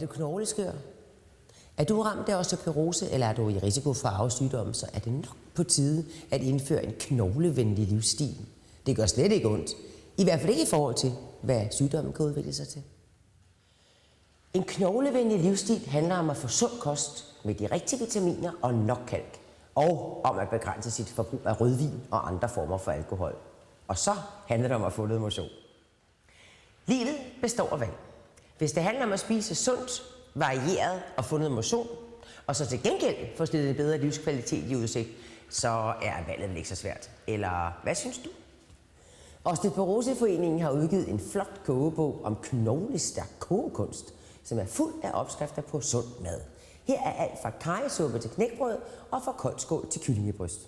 du knogleskør? Er du ramt af osteoporose, eller er du i risiko for arvesygdomme, så er det nok på tide at indføre en knoglevenlig livsstil. Det gør slet ikke ondt. I hvert fald ikke i forhold til, hvad sygdommen kan udvikle sig til. En knoglevenlig livsstil handler om at få sund kost med de rigtige vitaminer og nok kalk. Og om at begrænse sit forbrug af rødvin og andre former for alkohol. Og så handler det om at få noget motion. Livet består af valg. Hvis det handler om at spise sundt, varieret og få noget motion, og så til gengæld få stillet en bedre livskvalitet i udsigt, så er valget vel ikke så svært. Eller hvad synes du? Osteoporoseforeningen har udgivet en flot kogebog om knoglestærk kogekunst, som er fuld af opskrifter på sund mad. Her er alt fra karrysuppe til knækbrød og fra koldskål til kyllingebryst.